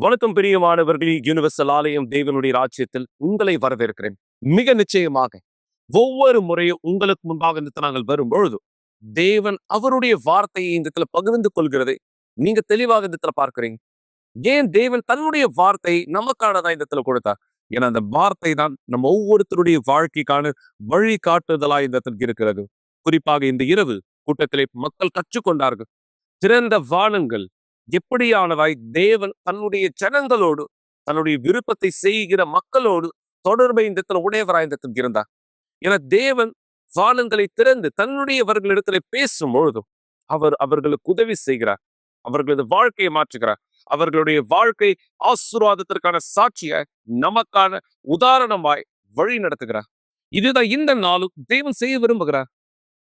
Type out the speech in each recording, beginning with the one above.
வணக்கம் பிரியமானவர்களே, யுனிவர்சல் ஆலயம் தேவனுடைய ராஜ்யத்தில் உங்களை வரவேற்கிறேன். மிக நிச்சயமாக ஒவ்வொரு முறையும் உங்களுக்கு முன்பாக இந்த நாங்கள் வரும்பொழுது தேவன் அவருடைய வார்த்தையை இந்த இடத்துல பகிர்ந்து கொள்கிறதை நீங்க தெளிவாக இந்த இடத்துல பார்க்கிறீங்க. ஏன் தேவன் தன்னுடைய வார்த்தை நமக்கானதா இந்த இடத்துல கொடுத்தார்? ஏன்னா அந்த வார்த்தை தான் நம்ம ஒவ்வொருத்தருடைய வாழ்க்கைக்கான வழி காட்டுதலா இந்த இடத்துல இருக்கிறது. குறிப்பாக இந்த இரவு கூட்டத்திலே மக்கள் கற்றுக்கொண்டார்கள். திறந்த வானங்கள் எப்படியானதாய் தேவன் தன்னுடைய ஜனங்களோடு தன்னுடைய விருப்பத்தை செய்கிற மக்களோடு தொடர்பை இந்த இடத்துல உடையவராய் இந்த இடத்தில் இருந்தார். என தேவன் வானங்களை திறந்து தன்னுடையவர்களிடத்துல பேசும் பொழுதும் அவர்களுக்கு உதவி செய்கிறார். அவர்களது வாழ்க்கையை மாற்றுகிறார். அவர்களுடைய வாழ்க்கை ஆசீர்வாதத்திற்கான சாட்சிய நமக்கான உதாரணமாய் வழி நடத்துகிறார். இதுதான் இந்த நாளும் தேவன் செய்ய விரும்புகிறார்.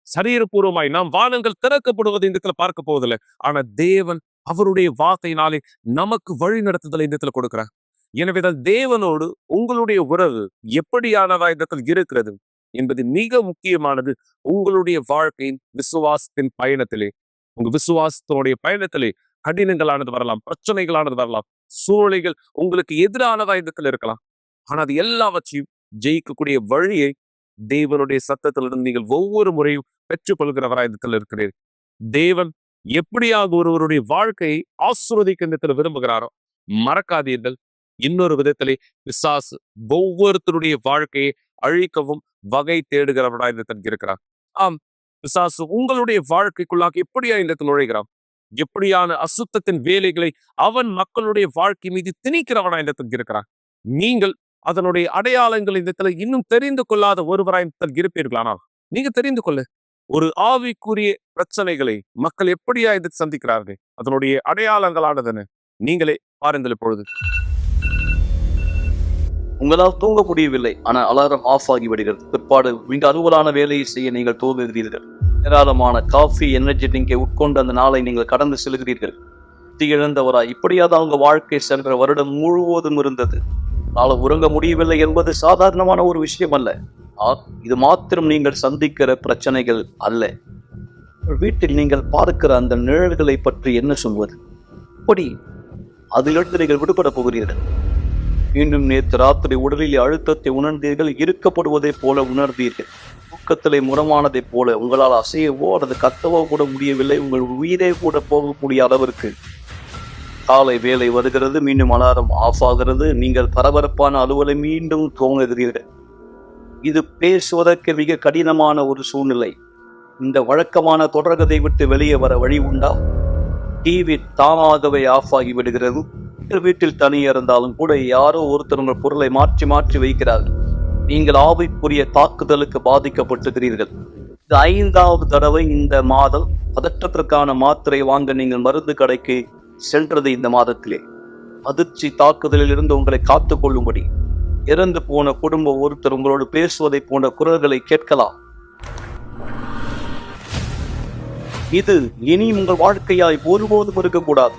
சரீரபூர்வமாய் நாம் வானங்கள் திறக்கப்படுவதை இந்த இடத்துல பார்க்க போவதில்லை. ஆனா தேவன் அவருடைய வார்த்தையினாலே நமக்கு வழி நடத்துதலை இந்த இடத்துல கொடுக்கிறார். எனவேதான் தேவனோடு உங்களுடைய உறவு எப்படியானதா இந்த இடத்துல இருக்கிறது என்பது மிக முக்கியமானது. உங்களுடைய வாழ்க்கையின் விசுவாசத்தின் பயணத்திலே, உங்க விசுவாசத்தினுடைய பயணத்திலே கடினங்களானது வரலாம், பிரச்சனைகளானது வரலாம், சூழ்நிலைகள் உங்களுக்கு எதிரானதா இந்த இடத்துல இருக்கலாம். ஆனா அது எல்லாவற்றையும் ஜெயிக்கக்கூடிய வழியை தேவனுடைய சத்தத்திலிருந்து நீங்கள் ஒவ்வொரு முறையும் பெற்றுக்கொள்கிறவராய் இடத்துல இருக்கிறீர்கள். தேவன் எப்படியாக ஒருவருடைய வாழ்க்கையை ஆசீர்வதிக்க விரும்புகிறாரோ மறக்காதீர்கள். இன்னொரு விதத்திலே பிசாசு ஒவ்வொருத்தருடைய வாழ்க்கையை அழிக்கவும் வகை தேடுகிறவராய் இருக்கிறார். ஆம், பிசாசு உங்களுடைய வாழ்க்கைக்குள்ளாக எப்படியா இந்த நுழைகிறான்? எப்படியான அசுத்தத்தின் வேலைகளை அவன் மக்களுடைய வாழ்க்கை மீது திணிக்கிறவனாய் இருக்கிறான். நீங்கள் அதனுடைய அடையாளங்கள் இந்த இன்னும் தெரிந்து கொள்ளாத ஒருவராய் இருப்பீர்களானால் நீங்க தெரிந்து கொள்ளு. ஒரு ஆவிக்குரிய பிரச்சனைகளை மக்கள் எப்படியா இது சந்திக்கிறார்கள், அதனுடைய அடையாளங்களானதுன்னு நீங்களே பாருங்கள். இப்பொழுது உங்களால் தூங்க முடியவில்லை, ஆனால் அலாரம் ஆஃப் ஆகி விடுகிறது. பிற்பாடு மிக அலுவலான வேலையை செய்ய நீங்கள் தூங்குகிறீர்கள். ஏராளமான காஃபி, எனர்ஜி ட்ரிங்கை உட்கொண்டு அந்த நாளை நீங்கள் கடந்து செல்கிறீர்கள். இழந்தவராய் இப்படியாவது அவங்க வாழ்க்கை சென்ற வருடம் முழுவதும் இருந்தது. நாளை உறங்க முடியவில்லை என்பது சாதாரணமான ஒரு விஷயம் அல்ல. இது மாத்திரம் நீங்கள் சந்திக்கிற பிரச்சனைகள் அல்ல. வீட்டில் நீங்கள் பார்க்கிற அந்த நிழல்களை பற்றி என்ன சொல்வது? அப்படி அதிலிருந்து நீங்கள் விடுபட போகிறீர்கள். மீண்டும் நேற்று ராத்திரி உடலில் அழுத்தத்தை உணர்ந்தீர்கள். இருக்கப்படுவதை போல உணர்ந்தீர்கள். தூக்கத்திலே முரமானதை போல உங்களால் அசையவோ அல்லது கத்தவோ கூட முடியவில்லை. உங்கள் உயிரே கூட போகக்கூடிய அளவிற்கு காலை வேலை வருகிறது. மீண்டும் அலாரம் ஆஃப் ஆகிறது. நீங்கள் பரபரப்பான அலுவலை மீண்டும் துவங்குகிறீர்கள். இது பேசுவதற்கு மிக கடினமான ஒரு சூழ்நிலை. இந்த வழக்கமான தொடர்கதை விட்டு வெளியே வர வழி உண்டா? டிவி தானாகவே ஆஃப் ஆகி விடுகிறது. வீட்டில் தனியே இருந்தாலும் கூட யாரோ ஒருத்தர் உங்கள் பொருளை மாற்றி மாற்றி வைக்கிறார்கள். நீங்கள் ஆவிக்குரிய தாக்குதலுக்கு பாதிக்கப்பட்டுகிறீர்கள். இது 5வது தடவை இந்த மாதம் பதற்றத்திற்கான மாத்திரை வாங்க நீங்கள் மருந்து கடைக்கு சென்றது. இந்த மாதத்திலே அதிர்ச்சி தாக்குதலில் இருந்து உங்களை காத்துக் கொள்ளும்படி இறந்து போன குடும்பம் ஒருத்தர் உங்களோடு பேசுவதை போன்ற குரல்களை கேட்கலாம். இது இனி உங்கள் வாழ்க்கையாய் ஒருபோதும் இருக்கக்கூடாது.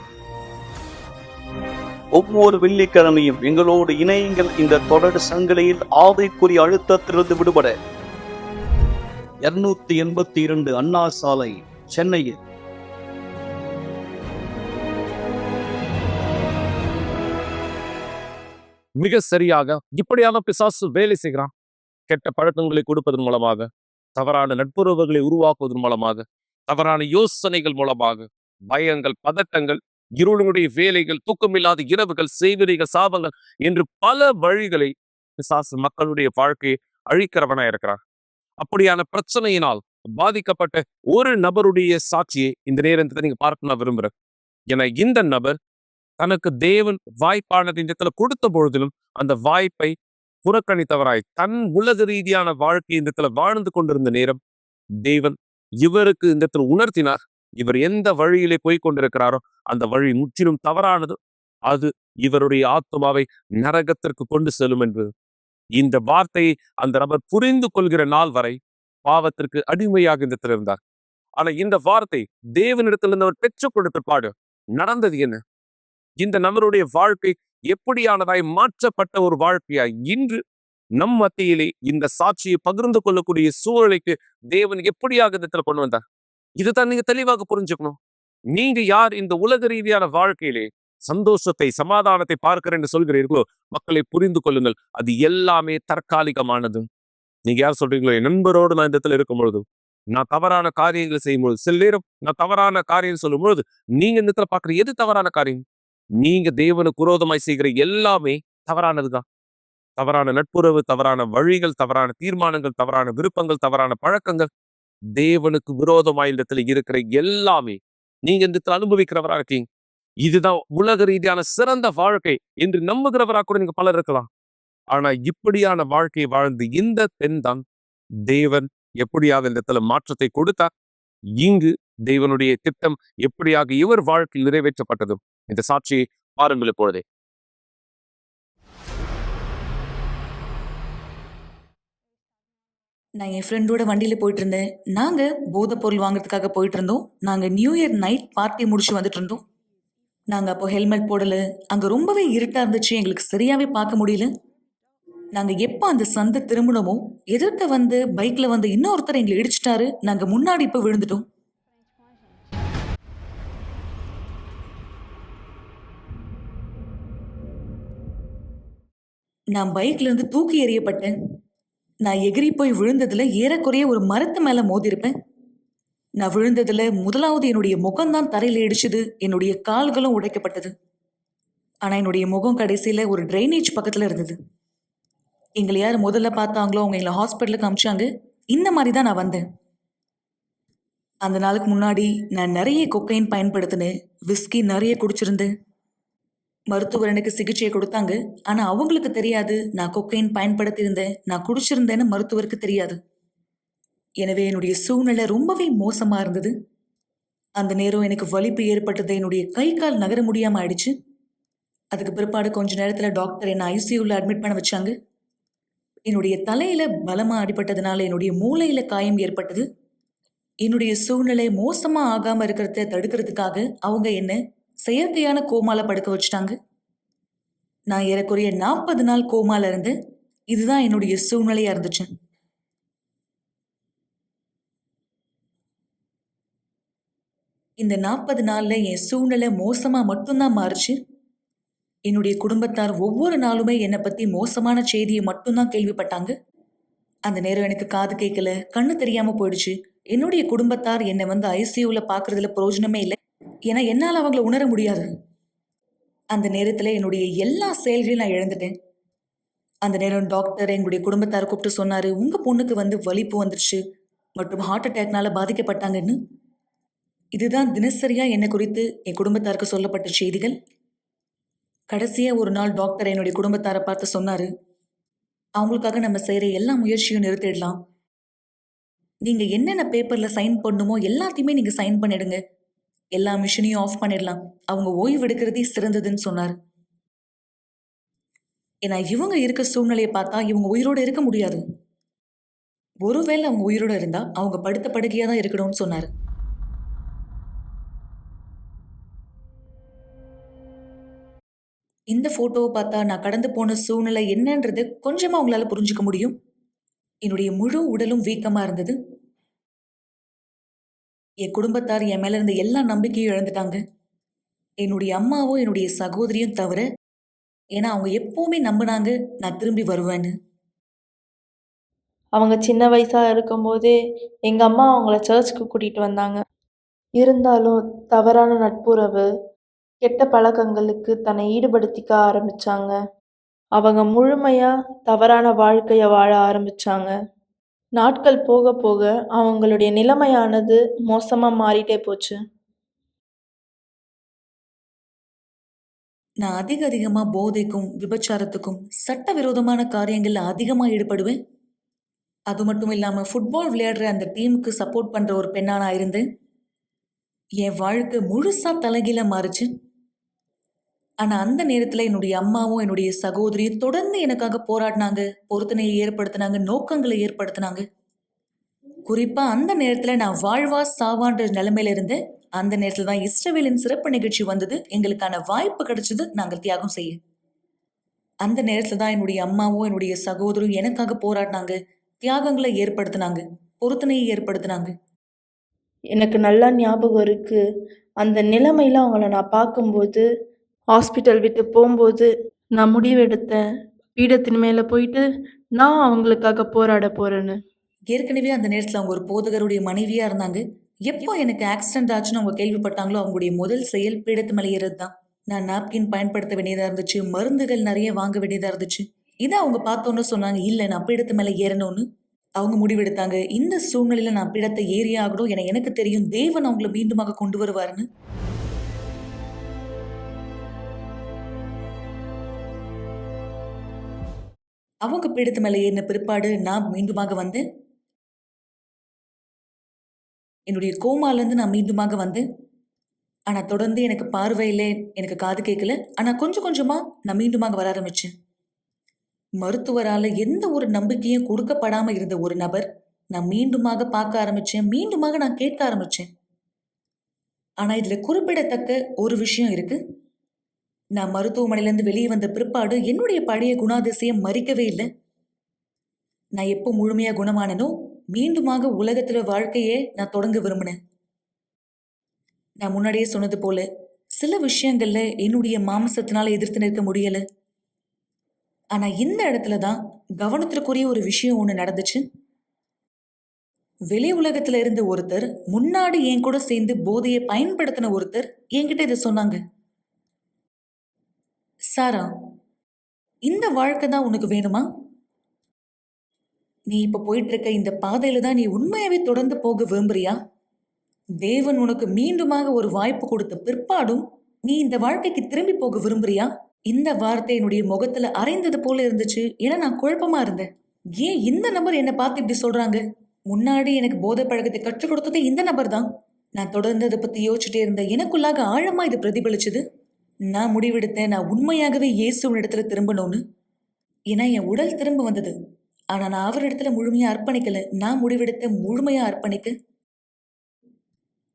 ஒவ்வொரு வெள்ளிக்கிழமையும் எங்களோடு இணையுங்கள். இந்த தொடர் சங்கிலியில் ஆவிக்குரிய அழுத்தத்திலிருந்து விடுபட 282 அண்ணா சாலை, சென்னையில் மிக சரியாக இப்படியான பிசாசு வேலை செய்கிறான். கெட்ட பழக்கங்களை கொடுப்பதன் மூலமாக, தவறான நட்புறவுகளை உருவாக்குவதன் மூலமாக, தவறான யோசனைகள் மூலமாக, பயங்கள், பதட்டங்கள், இருளுடைய வேலைகள், தூக்கமில்லாத இரவுகள், செய்வினைகள், சாபங்கள் என்று பல வழிகளை பிசாசு மக்களுடைய வாழ்க்கையை அழிக்கிறவனா இருக்கிறார். அப்படியான பிரச்சனையினால் பாதிக்கப்பட்ட ஒரு நபருடைய சாட்சியை இந்த நேரத்தை நீங்க பார்க்க விரும்புறேன். என இந்த நபர் தனக்கு தேவன் வாய்ப்பானது இந்த இடத்துல கொடுத்த பொழுதிலும் அந்த வாய்ப்பை புறக்கணித்தவராய் தன் உலக ரீதியான வாழ்க்கை இந்த இடத்துல வாழ்ந்து கொண்டிருந்த நேரம் தேவன் இவருக்கு இந்த இடத்துல உணர்த்தினார். இவர் எந்த வழியிலே போய் கொண்டிருக்கிறாரோ அந்த வழி முற்றிலும் தவறானது. அது இவருடைய ஆத்மாவை நரகத்திற்கு கொண்டு செல்லும் என்று இந்த வார்த்தையை அந்த நபர் புரிந்து கொள்கிற நாள் வரை பாவத்திற்கு அடிமையாக இந்த இடத்துல இருந்தார். ஆனா இந்த வார்த்தை தேவனிடத்திலிருந்து அவர் பெற்றுக் கொடுத்த பாடு நடந்தது என்ன? இந்த நபருடைய வாழ்க்கை எப்படியானதாய் மாற்றப்பட்ட ஒரு வாழ்க்கையாய் இன்று நம் மத்தியிலே இந்த சாட்சியை பகிர்ந்து கொள்ளக்கூடிய சூழலைக்கு தேவன் எப்படியாக இந்த கொண்டு வந்தார்? இதுதான் நீங்க தெளிவாக புரிஞ்சுக்கணும். நீங்க யார் இந்த உலக ரீதியான வாழ்க்கையிலே சந்தோஷத்தை, சமாதானத்தை பார்க்கிறேன் என்று சொல்கிறீர்களோ, மக்களை புரிந்து கொள்ளுங்கள். அது எல்லாமே தற்காலிகமானது. நீங்க யார் சொல்றீங்களோ, என் நண்பரோடு நான் இந்த இடத்துல இருக்கும் பொழுது, நான் தவறான காரியங்களை செய்யும்பொழுது, சில நேரம் நான் தவறான காரியம் சொல்லும் பொழுது, நீங்க இந்த இடத்துல பார்க்கிற எது தவறான காரியம்? நீங்க தேவனுக்கு விரோதமாய் செய்கிற எல்லாமே தவறானதுதான். தவறான நட்புறவு, தவறான வழிகள், தவறான தீர்மானங்கள், தவறான விருப்பங்கள், தவறான பழக்கங்கள், தேவனுக்கு விரோதமாய் இந்த இடத்துல இருக்கிற எல்லாமே நீங்க இந்த இடத்துல அனுபவிக்கிறவரா இருக்கீங்க. இதுதான் உலக ரீதியான சிறந்த வாழ்க்கை என்று நம்புகிறவரா கூட நீங்க பலர் இருக்கலாம். ஆனா இப்படியான வாழ்க்கையை வாழ்ந்து இந்த பெண் தான் தேவன் எப்படியாவது இந்த இடத்துல மாற்றத்தை கொடுத்தார். இங்கு தேவனுடைய திட்டம் எப்படியாக இவர் வாழ்க்கையில் நிறைவேற்றப்பட்டதும் இந்த சாட்சியை பாருங்கள் இப்பொழுதே. நான் என் ஃப்ரெண்டோட வண்டியில போயிட்டு இருந்தேன். நாங்க போதைப் பொருள் வாங்குறதுக்காக போயிட்டு இருந்தோம். நாங்க நியூ இயர் நைட் பார்ட்டி முடிச்சு வந்துட்டு இருந்தோம். நாங்க அப்போ ஹெல்மெட் போடல. அங்க ரொம்பவே இருட்டா இருந்துச்சு. எங்களுக்கு சரியாவே பார்க்க முடியல. நாங்க எப்ப அந்த சந்து திரும்பினோமோ, எதிர்க்க வந்து பைக்ல வந்து இன்னொருத்தர் எங்களை இடிச்சிட்டாரு. நாங்க முன்னாடி இப்ப விழுந்துட்டோம். நான் பைக்ல இருந்து தூக்கி எறியப்பட்டேன். நான் எகிறி போய் விழுந்ததுல ஏறக்குறைய ஒரு மரத்து மேல மோதிருப்பேன். நான் விழுந்ததுல முதலாவது என்னுடைய முகம்தான் தரையில இடிச்சுது. என்னுடைய கால்களும் உடைக்கப்பட்டது. ஆனா என்னுடைய முகம் கடைசியில ஒரு ட்ரைனேஜ் பக்கத்துல இருந்தது. எங்களை யார் முதல்ல பார்த்தாங்களோ அவங்க எங்களை ஹாஸ்பிட்டலுக்கு அனுப்பிச்சாங்க. இந்த மாதிரி தான் நான் வந்தேன். அந்த நாளுக்கு முன்னாடி நான் நிறைய கொக்கைன் பயன்படுத்தினேன். விஸ்கி நிறைய குடிச்சிருந்தேன். மருத்துவர் எனக்கு சிகிச்சை கொடுத்தாங்க. ஆனா அவங்களுக்கு தெரியாது நான் கொக்கைன் பயன்படுத்தியிருந்தேன், நான் குடிச்சிருந்தேன்னு மருத்துவருக்கு தெரியாது. எனவே என்னுடைய சூழ்நிலை ரொம்பவே மோசமா இருந்தது. அந்த நேரம் எனக்கு வலிப்பு ஏற்பட்டது. என்னுடைய கை கால் நகர முடியாம ஆயிடுச்சு. அதுக்கு பிற்பாடு கொஞ்ச நேரத்துல டாக்டர் என்னை ஐசியூல அட்மிட் பண்ண வச்சாங்க. என்னுடைய தலையில பலமா அடிபட்டதுனால என்னுடைய மூளையில காயம் ஏற்பட்டது. என்னுடைய சூழ்நிலை மோசமா ஆகாம இருக்கிறத தடுக்கிறதுக்காக அவங்க என்ன செயற்கையான கோமால படுக்க வச்சுட்டாங்க. நான் ஏறக்குறைய 40 நாள் கோமால இருந்து இதுதான் என்னுடைய சூழ்நிலையா இருந்துச்சு. இந்த 40 நாள்ல என் சூழ்நிலை மோசமா மட்டும்தான் மாறுச்சு. என்னுடைய குடும்பத்தார் ஒவ்வொரு நாளுமே என்னை பத்தி மோசமான செய்தியை மட்டும்தான் கேள்விப்பட்டாங்க. அந்த நேரம் எனக்கு காது கேட்கல, கண்ணு தெரியாம போயிடுச்சு. என்னுடைய குடும்பத்தார் என்னை வந்து ஐசியூல பாக்குறதுல பிரயோஜனமே இல்லை. ஏன்னா என்னால அவங்கள உணர முடியாது. அந்த நேரத்துல என்னுடைய எல்லா செயல்களையும் நான் இழந்துட்டேன். அந்த நேரம் டாக்டர் எங்களுடைய குடும்பத்தாரை கூப்பிட்டு சொன்னாரு, உங்க பொண்ணுக்கு வந்து வலிப்பு வந்துருச்சு மற்றும் ஹார்ட் அட்டாக்னால பாதிக்கப்பட்டாங்கன்னு. இதுதான் தினசரியா என்னை குறித்து என் குடும்பத்தாருக்கு சொல்லப்பட்ட செய்திகள். கடைசியா ஒரு நாள் டாக்டர் என்னுடைய குடும்பத்தாரை பார்த்து சொன்னாரு, அவங்களுக்காக நம்ம செய்யற எல்லா முயற்சியும் நிறுத்திடலாம். நீங்க என்னென்ன பேப்பர்ல சைன் பண்ணுமோ எல்லாத்தையுமே நீங்க சைன் பண்ணிடுங்க. எல்லா மிஷினையும் ஆஃப் பண்ணிடலாம். அவங்க ஓய்வு எடுக்கிறதே சிறந்ததுன்னு சொன்னார். ஏன்னா இவங்க இருக்க சூழ்நிலையை பார்த்தா இவங்க உயிரோட இருக்க முடியாது. ஒருவேளை அவங்க உயிரோட இருந்தா அவங்க படுத்த படுக்கையா தான் இருக்கணும்னு சொன்னாரு. இந்த போட்டோவை பார்த்தா நான் கடந்து போன சூழ்நிலை என்னன்றது கொஞ்சமா உங்களால புரிஞ்சுக்க முடியும். என்னுடைய முழு உடலும் வீக்கமா இருந்தது. என் குடும்பத்தார் என் மேல இருந்த எல்லா நம்பிக்கையும் இழந்துட்டாங்க. என்னுடைய அம்மாவும் என்னுடைய சகோதரியும் தவிர. ஏன்னா அவங்க எப்பவுமே நம்பினாங்க நான் திரும்பி வருவேன்னு. அவங்க சின்ன வயசாக இருக்கும்போதே எங்கள் அம்மா அவங்கள சர்ச்சுக்கு கூட்டிகிட்டு வந்தாங்க. இருந்தாலும் தவறான நட்புறவு, கெட்ட பழக்கங்களுக்கு தன்னை ஈடுபடுத்திக்க ஆரம்பித்தாங்க. அவங்க முழுமையாக தவறான வாழ்க்கையை வாழ ஆரம்பித்தாங்க. நாட்கள் போக போக அவங்களுடைய நிலைமையானது மோசமாக மாறிட்டே போச்சு. நான் அதிகமா போதைக்கும் விபச்சாரத்துக்கும் சட்டவிரோதமான காரியங்கள்ல அதிகமா ஈடுபடுவேன். அது மட்டும் இல்லாம ஃபுட்பால் விளையாடுற அந்த டீமுக்கு சப்போர்ட் பண்ற ஒரு பெண்ணா நான் இருந்தேன். என் வாழ்க்கை முழுசா தலைகீழ மாறுச்சு. ஆனா அந்த நேரத்துல என்னுடைய அம்மாவும் என்னுடைய சகோதரியும் தொடர்ந்து எனக்காக போராடினாங்க, பொருத்தனையை ஏற்படுத்தினாங்க, நோக்கங்களை ஏற்படுத்தினாங்க. குறிப்பா அந்த நேரத்துல நான் வாழ்வா சாவான்ற நிலைமையில இருந்து அந்த நேரத்துல தான் இஸ்ரவேலின் சிறப்பு நிகழ்ச்சி வந்தது. எங்களுக்கான வாய்ப்பு கிடைச்சது நாங்கள் தியாகம் செய்ய. அந்த நேரத்துல தான் என்னுடைய அம்மாவும் என்னுடைய சகோதரும் எனக்காக போராடினாங்க, தியாகங்களை ஏற்படுத்தினாங்க, பொருத்தனையை ஏற்படுத்தினாங்க. எனக்கு நல்லா ஞாபகம் இருக்குது. அந்த நிலைமையில் அவங்கள நான் பார்க்கும்போது ஹாஸ்பிட்டல் விட்டு போகும்போது நான் முடிவெடுத்தேன், பீடத்தின் மேலே போயிட்டு நான் அவங்களுக்காக போராட போறேன்னு. ஏற்கனவே அந்த நேரத்துல அவங்க ஒரு போதகருடைய மனைவியா இருந்தாங்க. எப்போ எனக்கு ஆக்சிடென்ட் ஆச்சுன்னு அவங்க கேள்விப்பட்டாங்களோ, அவங்களுடைய முதல் செயல் பீடத்து மேல ஏறது தான். நான் நாப்கின் பயன்படுத்த வேண்டியதா இருந்துச்சு. மருந்துகள் நெறைய வாங்க வேண்டியதா இருந்துச்சு. இத அவங்க பார்த்தோன்னே சொன்னாங்க, "இல்ல நான் பீடத்து மேல ஏறணும்னு." அவங்க முடிவெடுத்தாங்க. இந்த சூழ்நிலையில நான் பீடத்தை ஏறியே ஆகணும். ஏன்னா எனக்கு தெரியும் தேவன் அவங்கள மீண்டுமாக கொண்டு வருவாருன்னு. அவங்க பீடத்து மேல ஏறின பிற்பாடு நான் மீண்டுமாக வந்தேன். என்னுடைய கோமாலேருந்து நான் மீண்டுமாக வந்தேன். ஆனா தொடர்ந்து எனக்கு பார்வை இல்ல, எனக்கு காது கேட்கல. ஆனா கொஞ்சம் கொஞ்சமா நான் மீண்டுமாக வர ஆரம்பிச்சேன். மருத்துவரால எந்த ஒரு நம்பிக்கையும் கொடுக்கப்படாம இருந்த ஒரு நபர், நான் மீண்டுமாக பார்க்க ஆரம்பிச்சேன். மீண்டுமாக நான் கேட்க ஆரம்பிச்சேன். ஆனா இதுல குறிப்பிடத்தக்க ஒரு விஷயம் இருக்கு. நான் மருத்துவமனையிலேருந்து வெளியே வந்த பிற்பாடு என்னுடைய பழைய குணாதிசயம் மறிக்கவே இல்ல. நான் எப்போ முழுமையா குணமானேனோ, மீண்டுமாக உலகத்துல வாழ்க்கையே நான் தொடங்க விரும்பினேன். நான் முன்னாடியே சொன்னது போல, சில விஷயங்கள்ல என்னுடைய மாம்சத்தினால எதிர்த்து நிற்க முடியல. ஆனா இந்த இடத்துல தான் கவனத்திற்குரிய ஒரு விஷயம் ஒண்ணு நடந்துச்சு. வெளி உலகத்துல இருந்த ஒருத்தர், முன்னாடி என் கூட சேர்ந்து போதையை பயன்படுத்தின ஒருத்தர் என்கிட்ட இத சொன்னாங்க. "சாரா, இந்த வாழ்க்கை தான் உனக்கு வேணுமா? நீ இப்ப போயிட்டு இருக்க இந்த பாதையில தான் நீ உண்மையாவே தொடர்ந்து போக விரும்புறியா? தேவன் உனக்கு மீண்டுமாக ஒரு வாய்ப்பு கொடுத்த பிற்பாடும் நீ இந்த வாழ்க்கைக்கு திரும்பி போக விரும்புறியா?" இந்த வார்த்தை என்னுடைய முகத்துல அறைந்தது போல இருந்துச்சு. ஏன்னா நான் குழப்பமா இருந்தேன். ஏன் இந்த நபர் என்ன பார்த்து இப்படி சொல்றாங்க? முன்னாடி எனக்கு போதை பழக்கத்தை கற்றுக் கொடுத்ததே இந்த நபர் தான். நான் தொடர்ந்து அதை பத்தி யோசிச்சுட்டே இருந்தேன். எனக்குள்ளாக ஆழமா இது பிரதிபலிச்சது. நான் முடிவெடுத்தேன், நான் உண்மையாகவே இயேசுவின் இடத்துல திரும்பணும்னு. ஏன்னா என் உடல் திரும்ப வந்தது. ஆனா நான் அவர் இடத்துல முழுமையா அர்ப்பணிக்கல. நான் முடிவெடுத்தேன் முழுமையா அர்ப்பணிக்க.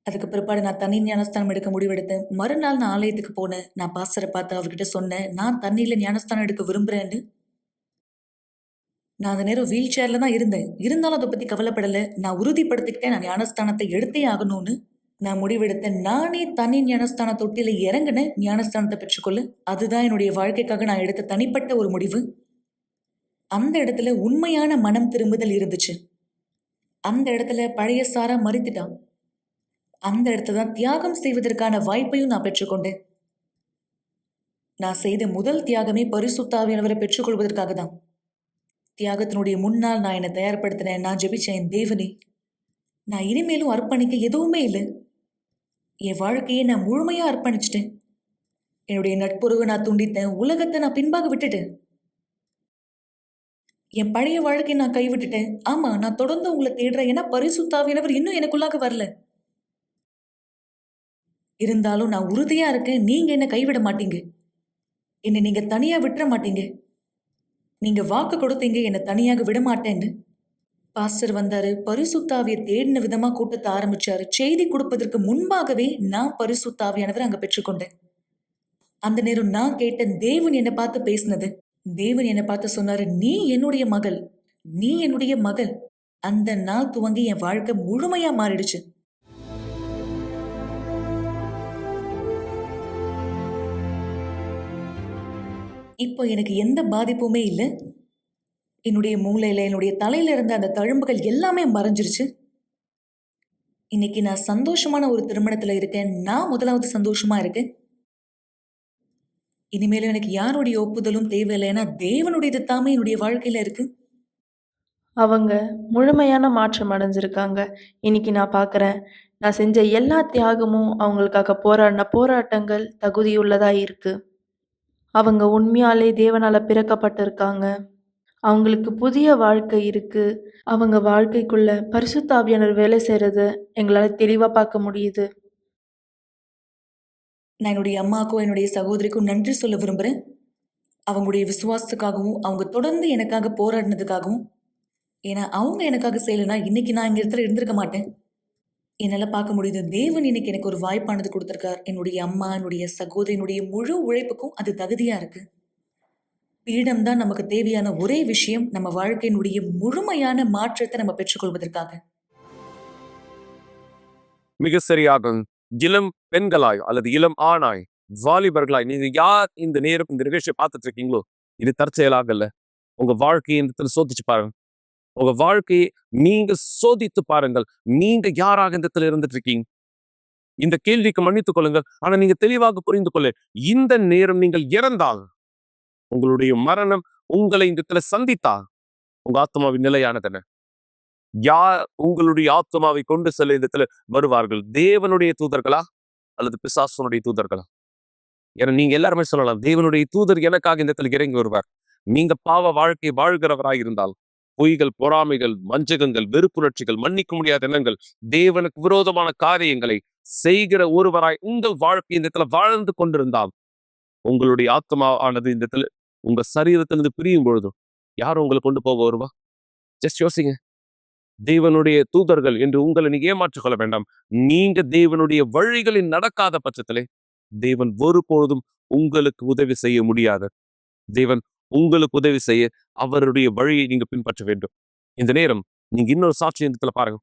அதுக்கு பிற்பாடு நான் தண்ணி ஞானஸ்தானம் எடுக்க முடிவெடுத்தேன். மறுநாள் நான் ஆலயத்துக்கு போனேன். நான் பாஸ்டரை பார்த்து அவர்கிட்ட சொன்னேன், நான் தண்ணியில ஞானஸ்தானம் எடுக்க விரும்புறேன்னு. நான் அந்த நேரம் வீல் சேர்ல தான் இருந்தேன். இருந்தாலும் அதை பத்தி கவலைப்படல. நான் உறுதிப்படுத்திக்கிட்டேன் நான் ஞானஸ்தானத்தை எடுத்தே ஆகணும்னு. நான் முடிவெடுத்தேன். நானே தனி ஞானஸ்தான தொட்டியில இறங்குனேன் ஞானஸ்தானத்தை பெற்றுக்கொள்ள. அதுதான் என்னுடைய வாழ்க்கைக்காக நான் எடுத்த தனிப்பட்ட ஒரு முடிவு. அந்த இடத்துல உண்மையான மனம் திரும்புதல் இருந்துச்சு. அந்த இடத்துல பழைய சாரா மறித்துட்டான். அந்த இடத்துல தான் தியாகம் செய்வதற்கான வாய்ப்பையும் நான் பெற்றுக்கொண்டேன். நான் செய்த முதல் தியாகமே பரிசுத்த ஆவியானவரை பெற்றுக்கொள்வதற்காக தான். தியாகத்தினுடைய முன்னால் நான் என்னை தயார்படுத்தினேன். நான் ஜெபிச்சேன், தேவனே, நான் இனிமேலும் அர்ப்பணிக்க எதுவுமே இல்லை. என் வாழ்க்கையை நான் முழுமையா அர்ப்பணிச்சிட்டேன். என்னுடைய நட்புறவை நான் துண்டித்தேன். உலகத்தை நான் பின்பாக விட்டுட்டேன். என் பழைய வாழ்க்கையை நான் கைவிட்டுட்டேன். ஆமா, நான் தொடர்ந்து உங்களை தேடுறேன். ஏன்னா பரிசுத்த ஆவியானவர் இன்னும் எனக்குள்ளாக வரல. இருந்தாலும் நான் உறுதியா இருக்கேன். நீங்க என்ன கைவிட மாட்டீங்க. என்னை நீங்க தனியா விட்டுற மாட்டீங்க. நீங்க வாக்கு கொடுத்தீங்க என்னை தனியாக விட மாட்டேன்னு. பாஸ்டர் வந்தாரு. பரிசுத்த ஆவியை தேடின விதமா கூட்டத்தை ஆரம்பிச்சாரு. செய்தி கொடுப்பதற்கு முன்பாகவே நான் பரிசுத்த ஆவியானவரை அங்க பெற்றுக்கொண்டேன். அந்த நேரம் நான் கேட்டேன், தேவன் என்னை பார்த்து பேசினது. தேவன் என்னை பார்த்து சொன்னாரு, நீ என்னுடைய மகள், நீ என்னுடைய மகள். அந்த நாள் துவங்கி என் வாழ்க்கை முழுமையா மாறிடுச்சு. இப்போ எனக்கு எந்த பாதிப்புமே இல்ல. என்னுடைய மூளையில, என்னுடைய தலையில இருந்த அந்த தழும்புகள் எல்லாமே மறைஞ்சிருச்சு. இன்னைக்கு நான் சந்தோஷமான ஒரு திருமணத்துல இருக்கேன். நான் முதலாவது சந்தோஷமா இருக்கேன். இனிமேலும் எனக்கு யாருடைய ஒப்புதலும் தேவையில்லை. ஏன்னா தேவனுடையது தாமே என்னுடைய வாழ்க்கையில இருக்கு. அவங்க முழுமையான மாற்றம் அடைஞ்சிருக்காங்க. இன்னைக்கு நான் பார்க்குறேன். நான் செஞ்ச எல்லா தியாகமும் அவங்களுக்காக போராடின போராட்டங்கள் தகுதியுள்ளதா இருக்கு. அவங்க உண்மையாலே தேவனால பிறக்கப்பட்டிருக்காங்க. அவங்களுக்கு புதிய வாழ்க்கை இருக்கு. அவங்க வாழ்க்கைக்குள்ள பரிசுத்த ஆவியானவர் வேலை செய்றத எங்களால தெளிவா பார்க்க முடியுது. நான் என்னுடைய அம்மாவுக்கும் என்னுடைய சகோதரிக்கும் நன்றி சொல்ல விரும்புறேன். அவங்களுடைய விசுவாசத்துக்காகவும், அவங்க தொடர்ந்து எனக்காக போராடினதுக்காகவும். ஏன்னா அவங்க எனக்காக செய்யலைன்னா இன்னைக்கு நான் இந்த இடத்துல இருந்திருக்க மாட்டேன். என்னால பார்க்க முடியுது. தேவன் இன்னைக்கு எனக்கு ஒரு வாய்ப்பானது கொடுத்திருக்கார். என்னுடைய அம்மா, என்னுடைய சகோதரி, என்னுடைய முழு உழைப்புக்கும் அது தகுதியா இருக்கு. பீடம் தான் நமக்கு தேவையான ஒரே விஷயம். நம்ம வாழ்க்கையினுடைய முழுமையான மாற்றத்தை நம்ம பெற்றுக்கொள்வதற்காக. மிக சரியாக இளம் பெண்களாய் அல்லது இளம் ஆணாய் வாலிபர்களாய் நீங்க யார் இந்த நேரம் இந்த நிகழ்ச்சியை பார்த்துட்டு இருக்கீங்களோ, இது தற்செயலாகல. உங்க வாழ்க்கையை இந்த இடத்துல சோதிச்சு பாருங்க. உங்க வாழ்க்கையை நீங்க சோதித்து பாருங்கள். நீங்க யாராக இந்த இடத்துல இருந்துட்டு இருக்கீங்க? இந்த கேள்விக்கு மன்னித்துக் கொள்ளுங்கள். ஆனா நீங்க தெளிவாக புரிந்து கொள்ள, இந்த நேரம் நீங்கள் இறந்தால், உங்களுடைய மரணம் உங்களை இந்த இடத்துல சந்தித்தால், உங்க ஆத்மாவின் நிலையானது என்ன? யார் உங்களுடைய ஆத்மாவை கொண்டு செல்ல இந்த இடத்துல வருவார்கள்? தேவனுடைய தூதர்களா அல்லது பிசாசனுடைய தூதர்களா? ஏன்னா நீங்க எல்லாருமே சொல்லலாம், தேவனுடைய தூதர் எனக்காக இந்த இடத்துல இறங்கி வருவார். நீங்க பாவ வாழ்க்கை வாழ்கிறவராய் இருந்தால், பொய்கள், பொறாமைகள், வஞ்சகங்கள், வெறுப்புணர்ச்சிகள், மன்னிக்க முடியாத எண்ணங்கள், தேவனுக்கு விரோதமான காரியங்களை செய்கிற ஒருவராய் உங்கள் வாழ்க்கை இந்த இடத்துல வாழ்ந்து கொண்டிருந்தால், உங்களுடைய ஆத்மா ஆனது இந்த இடத்துல உங்க சரீரத்திலிருந்து பிரியும் பொழுதும் யாரும் உங்களை கொண்டு போக வருவா? ஜஸ்ட் யோசிங்க. தேவனுடைய தூதர்கள் என்று உங்களை நீங்க ஏமாற்றிக் கொள்ள வேண்டாம். நீங்க தேவனுடைய வழிகளில் நடக்காத பட்சத்திலே தேவன் ஒருபொழுதும் உங்களுக்கு உதவி செய்ய முடியாது. தேவன் உங்களுக்கு உதவி செய்ய அவருடைய வழியை நீங்க பின்பற்ற வேண்டும். இந்த நேரம் நீங்க இன்னொரு சாட்சி இடத்துல பாருங்க.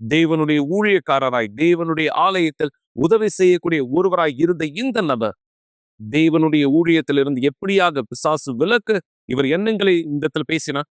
தேவனுடைய ஊழியக்காரராய் தேவனுடைய ஆலயத்தில் உதவி செய்யக்கூடிய ஒருவராய் இருந்த இந்த நபர் தேவனுடைய ஊழியத்திலிருந்து எப்படியாக பிசாசு விலக்கு இவர் எண்ணங்களை இந்த இடத்துல பேசினார்.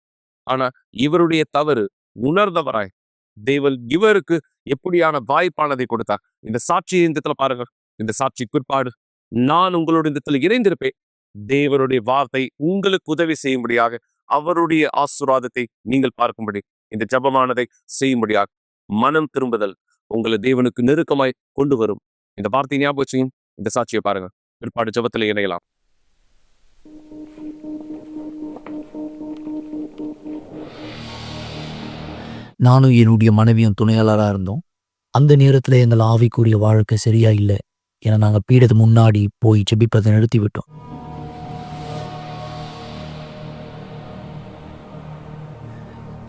ஆனா இவருடைய தவறு உணர்ந்தவராய் தேவன் இவருக்கு எப்படியான வாய்ப்பானதை கொடுத்தார். இந்த சாட்சியை இந்த இடத்துல பாருங்க. இந்த சாட்சி பிற்பாடு நான் உங்களோட இந்த இடத்துல இணைந்திருப்பேன். தேவனுடைய வார்த்தை உங்களுக்கு உதவி செய்யும்படியாக அவருடைய ஆசீர்வாதத்தை நீங்கள் பார்க்கும்படி இந்த ஜெபமானதை செய்யும்படியாக மனம் திரும்புதல் உங்களை தேவனுக்கு நெருக்கமாய் கொண்டு வரும். இந்த வார்த்தை ஞாபகம் வச்சுங்க. இந்த சாட்சியை பாருங்க. பிற்பாடு ஜெபத்தில் இணையலாம். நானும் என்னுடைய மனைவியும் துணையாளராக இருந்தோம். அந்த நேரத்தில் எங்கள் ஆவிக்குரிய வாழ்க்கை சரியா இல்லை. ஏன்னா நாங்கள் பீடத்து முன்னாடி போய் ஜெபிப்பதை நிறுத்தி விட்டோம்.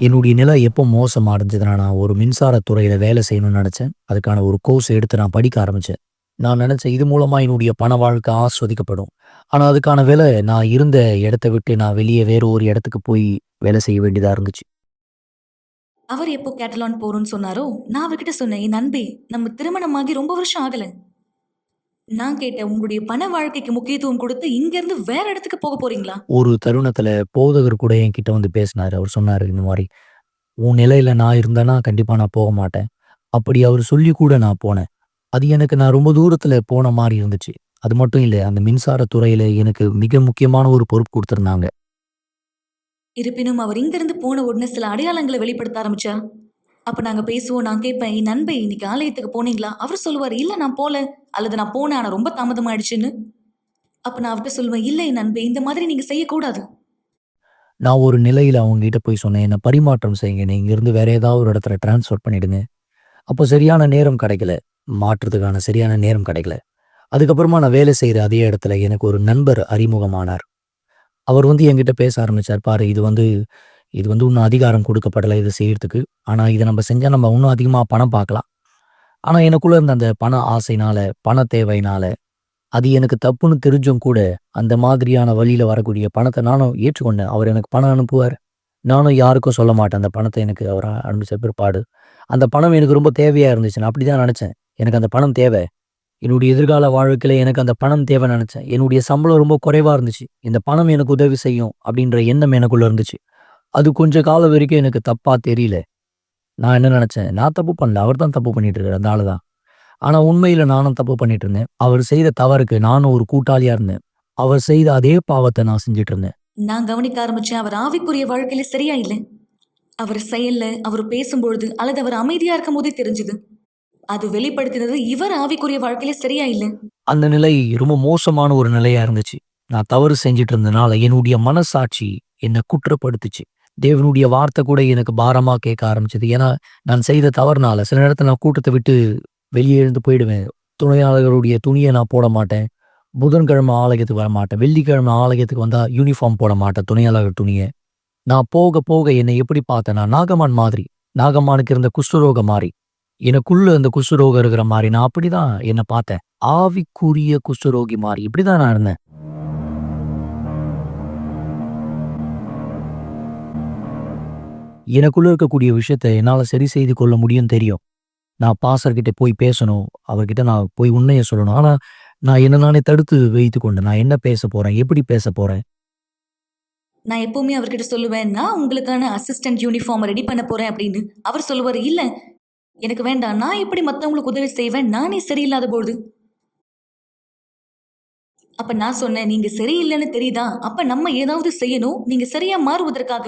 என்னுடைய நிலை எப்போ மோசம் அடைஞ்சதுன்னா, நான் ஒரு மின்சாரத்துறையில் வேலை செய்யணும்னு நினச்சேன். அதுக்கான ஒரு கோர்ஸ் எடுத்து நான் படிக்க ஆரம்பித்தேன். நான் நினச்சேன் இது மூலமாக என்னுடைய பண வாழ்க்கை ஆஸ்வதிக்கப்படும். ஆனால் அதுக்கான வேலை நான் இருந்த இடத்த விட்டு நான் வெளியே வேறு ஒரு இடத்துக்கு போய் வேலை செய்ய வேண்டியதாக இருந்துச்சு. அவர் எப்போ கேட்டலான் போறோம்னு சொன்னாரோ, நான் அவர்கிட்ட சொன்னேன், என் அன்பே, நம்ம திருமணமாகி ரொம்ப வருஷம் ஆகல. நான் கேட்டேன், உங்களுடைய பண வாழ்க்கைக்கு முக்கியத்துவம் கொடுத்து இங்க இருந்து வேற இடத்துக்கு போக போறீங்களா? ஒரு தருணத்தில் போதகர் கூட என்கிட்ட வந்து பேசினார். அவர் சொன்னார், இந்த மாதிரி உன் நிலையில் நான் இருந்தேன்னா கண்டிப்பாக நான் போக மாட்டேன். அப்படி அவர் சொல்லி கூட நான் போனேன். அது எனக்கு நான் ரொம்ப தூரத்தில் போன மாதிரி இருந்துச்சு. அது மட்டும் இல்லை, அந்த மின்சாரத்துறையில் எனக்கு மிக முக்கியமான ஒரு பொறுப்பு கொடுத்துருந்தாங்க. இருப்பினும் அவர் இங்க இருந்து போன உடனே சில அடையாளங்களை வெளிப்படுத்த ஆரம்பிச்சா. அப்ப நாங்க பேசுவோம். நான் கேட்பேன், என் நண்பை இன்னைக்கு ஆலயத்துக்கு போனீங்களா? அவர் சொல்லுவார், இல்ல நான் போல, அல்லது நான் போனேன் ஆனா ரொம்ப தாமதமாயிடுச்சுன்னு. அப்ப நான் அவர்கிட்ட சொல்லுவேன், இல்லை என் நண்பே, இந்த மாதிரி நீங்க செய்யக்கூடாது. நான் ஒரு நிலையில் அவங்ககிட்ட போய் சொன்னேன், என்னை பரிமாற்றம் செய்யுங்க, நீங்கள் இங்கிருந்து வேற ஏதாவது ஒரு இடத்துல டிரான்ஸ்ஃபர் பண்ணிடுங்க. அப்போ சரியான நேரம் கிடைக்கல, மாற்றுறதுக்கான சரியான நேரம் கிடைக்கல. அதுக்கப்புறமா நான் வேலை செய்கிற அதே இடத்துல எனக்கு ஒரு நண்பர் அறிமுகமானார். அவர் வந்து என்கிட்ட பேச ஆரம்பித்தார், பாரு இது வந்து இன்னும் அதிகாரம் கொடுக்கப்படலை இதை செய்யறதுக்கு. ஆனால் இதை நம்ம செஞ்சால் நம்ம இன்னும் அதிகமாக பணம் பார்க்கலாம். ஆனால் எனக்குள்ளே இருந்த அந்த பண ஆசைனால, பண தேவைனால, அது எனக்கு தப்புன்னு தெரிஞ்சும் கூட அந்த மாதிரியான வழியில் வரக்கூடிய பணத்தை நானும் ஏற்றுக்கொண்டேன். அவர் எனக்கு பணம் அனுப்புவார், நானும் யாருக்கும் சொல்ல மாட்டேன். அந்த பணத்தை எனக்கு அவர் அனுப்பிச்ச பிற்பாடு அந்த பணம் எனக்கு ரொம்ப தேவையாக இருந்துச்சு. நான் அப்படி தான் நினச்சேன், எனக்கு அந்த பணம் தேவை. என்னுடைய எதிர்கால வாழ்க்கையில் எனக்கு அந்த பணம் தேவை நினச்சேன். என்னுடைய சம்பளம் ரொம்ப குறைவாக இருந்துச்சு. இந்த பணம் எனக்கு உதவி செய்யும் அப்படின்ற எண்ணம் எனக்குள்ளே இருந்துச்சு. அது கொஞ்ச காலம் வரைக்கும் எனக்கு தப்பாக தெரியல. நான் என்ன நினச்சேன், நான் தப்பு பண்ணல, அவர் தான் தப்பு பண்ணிட்டு இருக்காரு, அதனால தான். ஆனால் உண்மையில் நானும் தப்பு பண்ணிட்டு இருந்தேன். அவர் செய்த தவறுக்கு நானும் ஒரு கூட்டாளியாக இருந்தேன். அவர் செய்த அதே பாவத்தை நான் செஞ்சுட்டு இருந்தேன். நான் கவனிக்க ஆரம்பிச்சேன், அவர் ஆவிக்குரிய வாழ்க்கையில சரியா இல்லை. அவர் செயல்ல, அவர் பேசும்பொழுது அல்லது அவர் அமைதியா இருக்கும் போதே தெரிஞ்சுது. அது வெளிப்படுத்தினது இவர் ஆவிக்குரிய வாழ்க்கையில சரியா இல்லை. அந்த நிலை ரொம்ப மோசமான ஒரு நிலையாக இருந்துச்சு. நான் தவறு செஞ்சுட்டு இருந்தனால என்னுடைய மனசாட்சி என்னை குற்றப்படுத்துச்சு. தேவனுடைய வார்த்தை கூட எனக்கு பாரமாக கேட்க ஆரம்பிச்சது. ஏன்னா நான் செய்த தவறுனால சில நேரத்தில் நான் கூட்டத்தை விட்டு வெளியே எழுந்து போயிடுவேன். துணையாளர்களுடைய துணியை நான் போட மாட்டேன். புதன்கிழமை ஆலயத்துக்கு வர மாட்டேன். வெள்ளிக்கிழமை ஆலயத்துக்கு வந்தால் யூனிஃபார்ம் போட மாட்டேன், துணையாளர்கள் துணியை. நான் போக போக என்னை எப்படி பார்த்தேன்னா, நாகமான் மாதிரி, நாகமானுக்கு இருந்த குஷ்டரோகம் மாதிரி, எனக்குள்ள அந்த குஷ்டரோகம் இருக்கிற மாதிரி நான் அப்படிதான் என்னை பார்த்தேன். ஆவிக்குரிய குஷ்டரோகி மாதிரி இப்படிதான் நான் இருந்தேன். எனக்குள்ள இருக்கக்கூடிய விஷயத்தை என்னால் சரி செய்து கொள்ள முடியும் தெரியும். நான் பாஸ்டர்கிட்ட போய் பேசணும், அவர்கிட்ட நான் போய் உண்மையை சொல்லணும். ஆனால் நான் என்ன நானே தடுத்து வைத்துக் கொண்டேன். நான் என்ன பேசப் போறேன்? எப்படி பேசப் போறேன்? நான் எப்பவுமே அவர்கிட்ட சொல்லுவேன், நான் உங்களுக்கான அசிஸ்டன்ட் யூனிஃபார்ம் ரெடி பண்ண போறேன் அப்படின்னு. அவர் சொல்லுவாரு, இல்ல எனக்கு வேண்டாம். நான் எப்படி மத்தவங்களுக்கு உதவி செய்வேன்? நானே சரியில்லாத பொழுது. அப்ப நான் சொன்னேன், நீங்க சரியில்லைன்னு தெரியுதா? அப்ப நம்ம ஏதாவது செய்யணும். நீங்க சரியா மாறுவதற்காக.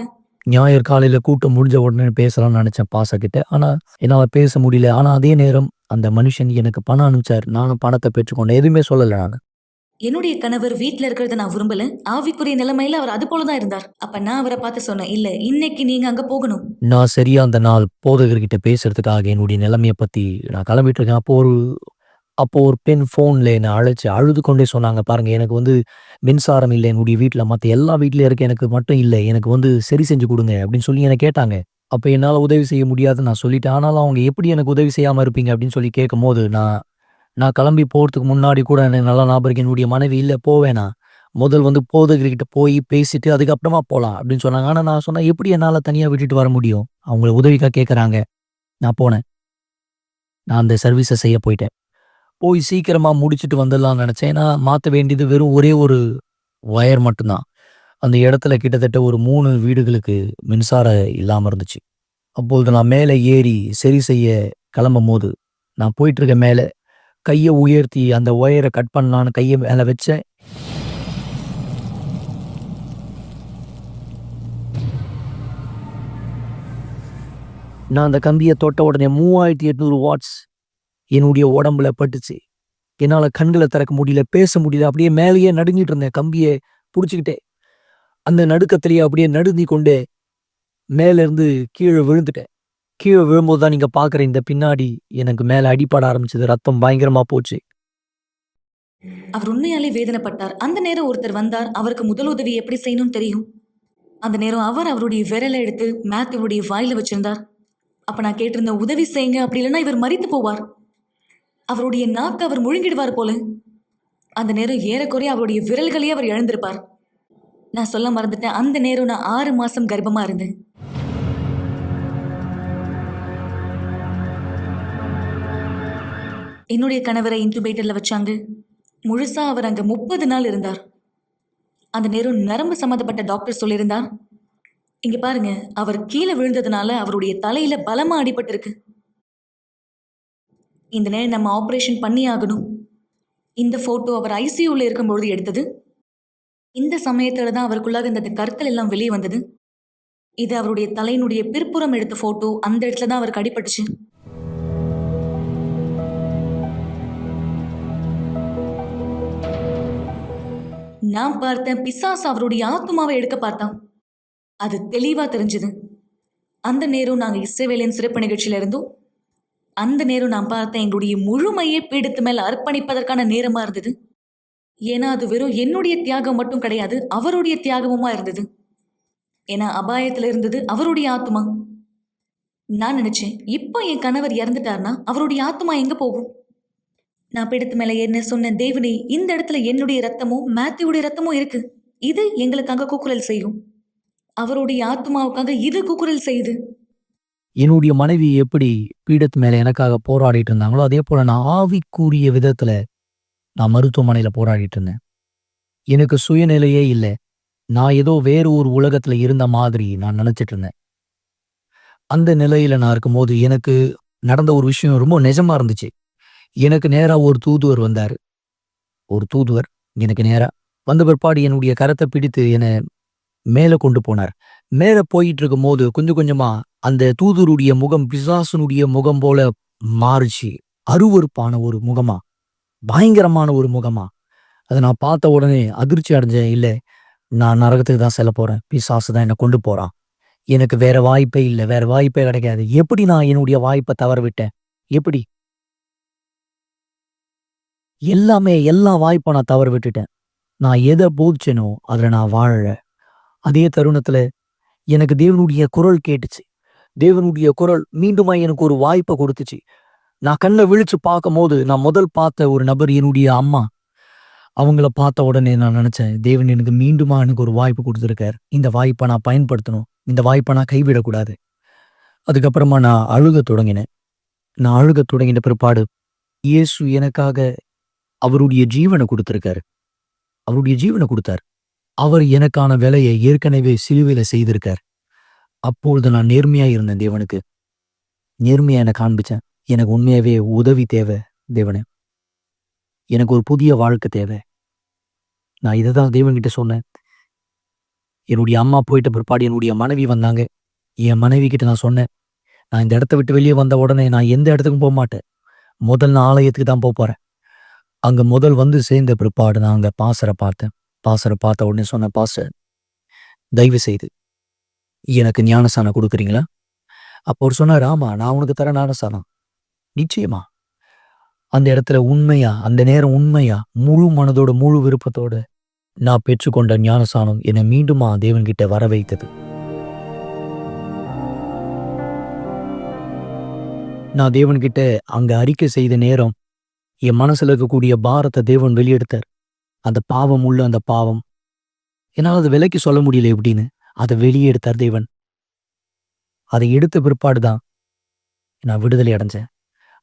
ஞாயிறு காலையில கூட்டம் முடிஞ்ச உடனே பேசலாம்னு நினைச்சேன் பாஸ்டர் கிட்ட. ஆனா, என்னால பேச முடியல. ஆனா, அதே நேரம் அந்த மனுஷன் எனக்கு பணம் அனுப்பிச்சாரு. நானும் பணத்த பெற்றுக்கொண்டேன். எதுவுமே சொல்லல நானு. என்னுடைய கணவர் வீட்ல இருக்கிறத நான் விரும்பல. ஆவிக்குரிய நிலைமையில அவர் அது போல தான் இருந்தார். அப்ப நான் அவரை பார்த்து சொன்னேன், இல்ல இன்னைக்கு நீங்க அங்க போகணும். நான் சரியா அந்த நாள் போதகர்கிட்ட பேசுறதுக்காக என்னுடைய நிலைமைய பத்தி நான் கிளம்பிட்டு இருக்கேன். அப்போ ஒரு பெண் ஃபோன்ல என்ன அழைச்சு அழுது கொண்டே சொன்னாங்க, "பாருங்க எனக்கு வந்து மின்சாரம் இல்ல என்னுடைய வீட்ல. மத்த எல்லா வீட்லயும் இருக்கு. எனக்கு மட்டும் இல்ல. எனக்கு வந்து சரி செஞ்சு குடுங்க" அப்படின்னு சொல்லி என்ன கேட்டாங்க. அப்ப என்னால உதவி செய்ய முடியாதுன்னு நான் சொல்லிட்டேன். ஆனாலும் அவங்க எப்படி எனக்கு உதவி செய்யாம இருப்பீங்க அப்படின்னு சொல்லி கேட்கும்போது, நான் கிளம்பி போறதுக்கு முன்னாடி கூட எனக்கு நல்லா ஞாபகம் இருக்கு. என்னுடைய மனைவி, "இல்ல போ வேணாம். முதல் வந்து போதகர்கிட்ட போய் பேசிட்டு அதுக்கப்புறமா போலாம்" அப்படின்னு சொன்னாங்க. ஆனா நான் சொன்னேன், "எப்படி என்னால தனியா விட்டுட்டு வர முடியும்? அவங்கள உதவிக்காக கேட்கறாங்க." நான் போனேன். நான் அந்த சர்வீஸ செய்ய போயிட்டேன். போய் சீக்கிரமா முடிச்சுட்டு வந்துடலாம்னு நினைச்சேன். ஏன்னா, மாத்த வேண்டியது வெறும் ஒரே ஒரு வயர் மட்டும் தான். அந்த இடத்துல கிட்டத்தட்ட ஒரு 3 வீடுகளுக்கு மின்சாரம் இல்லாம இருந்துச்சு. அப்பொழுது நான் மேல ஏறி சரி செய்ய கிளம்பும்போது, நான் போயிட்டுருக்கேன் மேல. கைய உயர்த்தி அந்த ஒயர கட் பண்ணலான்னு கைய மேல வச்சேன். நான் அந்த கம்பிய தொட்ட உடனே 3800 வாட்ஸ் என்னுடைய உடம்புல பட்டுச்சு. என்னால கண்கள திறக்க முடியல, பேச முடியல. அப்படியே மேலேயே நடுங்கிட்டு இருந்தேன். கம்பிய புடிச்சுக்கிட்டே. அந்த நடுக்கத்திலேயே அப்படியே நடுங்கிக் கொண்டே மேல இருந்து கீழ விழுந்துட்டேன். கீழ விழும்போது தான் நீங்க பார்க்குற இந்த பின்னாடி எனக்கு மேல அடிபட ஆரம்பிச்சது. ரத்தம் பயங்கரமா போச்சு. அவர் உண்மையாலே வேதனைப்பட்டார். அந்த நேரம் ஒருத்தர் வந்தார். அவருக்கு முதலுதவி எப்படி செய்யணும்னு தெரியும். அந்த நேரம் அவர் அவருடைய விரலை எடுத்து மேத்யூவுடைய வாயில வச்சிருந்தார். அப்ப நான் கேட்டிருந்தேன், உதவி செய்யுங்க, அப்படி இல்லைன்னா இவர் மரித்து போவார். அவருடைய நாக்கு அவர் முழுங்கிடுவார் போல. அந்த நேரம் ஏறக்குறைய அவருடைய விரல்களையே அவர் இழந்திருப்பார். நான் சொல்ல மறந்துட்டேன், அந்த நேரம் நான் 6 மாசம் கர்ப்பமா இருந்தேன். என்னுடைய கணவரை இன்குபேட்டர்ல வச்சாங்க. முழுசா அவர் அங்க 30 நாள் இருந்தார். அந்த நேரம் நரம்பு சம்மந்தப்பட்ட டாக்டர் சொல்லியிருந்தார், இங்க பாருங்க, அவர் கீழே விழுந்ததுனால அவருடைய தலையில பலமா அடிபட்டிருக்கு. இந்த நேரம் நம்ம ஆபரேஷன் பண்ணி ஆகணும். இந்த போட்டோ அவர் ஐசியூல இருக்கும்பொழுது எடுத்தது. இந்த சமயத்துல தான் அவருக்குள்ளாக இந்த கற்கள் எல்லாம் வெளியே வந்தது. இது அவருடைய தலையினுடைய பிற்புறம் எடுத்த போட்டோ. அந்த இடத்துல தான் அவருக்கு அடிபட்டுச்சு. நான் பார்த்தேன், பிசாசு அவருடைய ஆத்துமாவை எடுக்க பார்த்தான். அது தெளிவா தெரிஞ்சது. அந்த நேரம் நாங்க இஸ்ரவேலின் சிறப்பு நிகழ்ச்சியில இருந்தோம். அந்த நேரம் நான் பார்த்தேன், எங்களுடைய முழுமையை பீடத்து மேல அர்ப்பணிப்பதற்கான நேரமா இருந்தது. ஏன்னா அது வெறும் என்னுடைய தியாகம் மட்டும் கிடையாது, அவருடைய தியாகமுமா இருந்தது. ஏன்னா அபாயத்துல இருந்தது அவருடைய ஆத்துமா. நான் நினைச்சேன், இப்போ என் கணவர் இறந்துட்டார்னா அவருடைய ஆத்துமா எங்க போகும்? நான் பீடத்து மேல என்ன சொன்னேன், தேவனே, இந்த இடத்துல என்னுடைய ரத்தமும் மேத்யூடைய ரத்தமும் இருக்கு. இது எங்களுக்காக கூக்குரல் செய்யும். அவருடைய ஆத்மாவுக்காக இது கூக்குரல் செய்யுது. என்னுடைய மனைவி எப்படி பீடத்து மேல எனக்காக போராடிட்டு இருந்தாங்களோ, அதே போல நான் ஆவிக்குரிய விதத்துல நான் மருத்துவமனையில போராடிட்டு இருந்தேன். எனக்கு சுயநிலையே இல்ல. நான் ஏதோ வேறு ஒரு உலகத்துல இருந்த மாதிரி நான் நினைச்சிட்டு இருந்தேன். அந்த நிலையில நான் இருக்கும்போது எனக்கு நடந்த ஒரு விஷயம் ரொம்ப நிஜமா இருந்துச்சு. எனக்கு நேரா ஒரு தூதுவர் வந்தாரு. ஒரு தூதுவர் எனக்கு நேரா வந்த பிற்பாடு என்னுடைய கரத்த பிடித்து என்ன மேல கொண்டு போனார். மேல போயிட்டு இருக்கும்போது கொஞ்சம் கொஞ்சமா அந்த தூதருடைய முகம் பிசாசனுடைய முகம் போல மாறுச்சு. அருவருப்பான ஒரு முகமா, பயங்கரமான ஒரு முகமா. அத நான் பார்த்த உடனே அதிர்ச்சி அடைஞ்சேன். இல்ல, நான் நரகத்துக்கு தான் செல்லப் போறேன். பிசாசு தான் என்ன கொண்டு போறான். எனக்கு வேற வாய்ப்பே இல்ல. வேற வாய்ப்பே கிடைக்காது. எப்படி நான் என்னுடைய வாய்ப்ப தவற விட்டேன்? எப்படி? எல்லா வாய்ப்ப நான் தவற விட்டுட்டேன். நான் எத போதிச்சேனோ அதுல நான் வாழல. அதே தருணத்துல எனக்கு தேவனுடைய குரல் கேட்டுச்சு. தேவனுடைய குரல் மீண்டுமா எனக்கு ஒரு வாய்ப்ப கொடுத்துச்சு. நான் கண்ண விழிச்சு பார்க்கும்போது, நான் முதல் பார்த்த ஒரு நபர் என்னுடைய அம்மா. அவங்கள பார்த்த உடனே நான் நினைச்சேன், தேவன் எனக்கு மீண்டுமா எனக்கு ஒரு வாய்ப்பு குடுத்திருக்கார். இந்த வாய்ப்ப நான் பயன்படுத்தணும். இந்த வாய்ப்ப நான் கைவிடக்கூடாது. அதுக்கப்புறமா நான் அழுகத் தொடங்கினேன். நான் அழுகத் தொடங்கின பிற்பாடு, இயேசு எனக்காக அவருடைய ஜீவனை கொடுத்திருக்காரு. அவருடைய ஜீவனை கொடுத்தார். அவர் எனக்கான வேலையை ஏற்கனவே சிலுவையில செய்திருக்கார். அப்பொழுது நான் நேர்மையா இருந்தேன் தேவனுக்கு. நேர்மையா என்னை காண்பிச்சேன். எனக்கு உண்மையாவே உதவி தேவை தேவனே. எனக்கு ஒரு புதிய வாழ்க்கை தேவை. நான் இதை தான் தேவன்கிட்ட சொன்னேன். என்னுடைய அம்மா போயிட்ட பிற்பாடு என்னுடைய மனைவி வந்தாங்க. என் மனைவி கிட்ட நான் சொன்னேன், நான் இந்த இடத்த விட்டு வெளியே வந்த உடனே நான் எந்த இடத்துக்கும் போக மாட்டேன். முதல் நான் ஆலயத்துக்கு தான் போறேன். அங்க முதல் வந்து சேர்ந்த பிற்பாடு நான் அங்க பாஸ்டரை பார்த்தேன். பாஸ்டரை பார்த்த உடனே சொன்னேன், பாஸ்டர் தயவு செய்து எனக்கு ஞானஸ்தானம் கொடுக்குறீங்களா? அப்போ அவர் சொன்னார், ஆமா நான் உனக்கு தர ஞானஸ்தானம் நிச்சயமா. அந்த இடத்துல உண்மையா, அந்த நேரம் உண்மையா, முழு மனதோட முழு விருப்பத்தோட நான் பெற்றுக்கொண்ட ஞானஸ்தானம் என்னை மீண்டுமா தேவன்கிட்ட வர வைத்தது. நான் தேவன்கிட்ட அங்க அறிக்கை செய்த நேரம் என் மனசுல இருக்கக்கூடிய பாரத்தை தேவன் வெளியெடுத்தார். அந்த பாவம் உள்ள அந்த பாவம் என்னால் அதை விலைக்கு சொல்ல முடியல எப்படின்னு. அதை வெளியே எடுத்தார் தேவன். அதை எடுத்த பிற்பாடு தான் நான் விடுதலை அடைஞ்சேன்.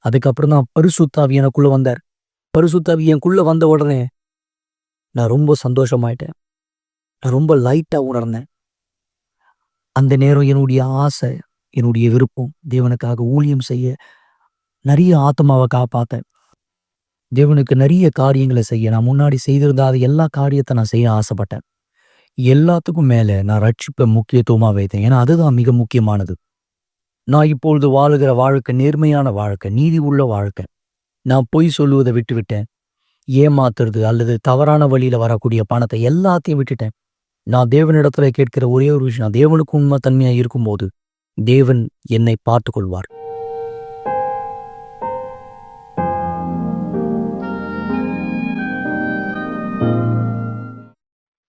அதுக்கப்புறம் தான் பரிசுத்தாவி எனக்குள்ள வந்தார். பரிசுத்தாவி எனக்குள்ள வந்த உடனே நான் ரொம்ப சந்தோஷமாயிட்டேன். நான் ரொம்ப லைட்டா உணர்ந்தேன். அந்த நேரம் என்னுடைய ஆசை, என்னுடைய விருப்பம் தேவனுக்காக ஊழியம் செய்ய, நிறைய ஆத்மாவை காப்பாத்த, தேவனுக்கு நிறைய காரியங்களை செய்ய நான் முன்னாடி செய்திருந்த எல்லா காரியத்தை நான் செய்ய ஆசைப்பட்டேன். எல்லாத்துக்கும் மேல நான் ரட்சிப்பை முக்கியத்துவமா வைத்தேன். ஏன்னா அதுதான் மிக முக்கியமானது. நான் இப்பொழுது வாழுகிற வாழ்க்கை நேர்மையான வாழ்க்கை, நீதி உள்ள வாழ்க்கை. நான் பொய் சொல்லுவதை விட்டுவிட்டேன். ஏமாத்துறது அல்லது தவறான வழியில வரக்கூடிய பணத்தை எல்லாத்தையும் விட்டுட்டேன். நான் தேவனிடத்துல கேட்கிற ஒரே ஒரு விஷயம், தேவனுக்கு உண்மை தன்மையா இருக்கும்போது தேவன் என்னை பார்த்து கொள்வார்.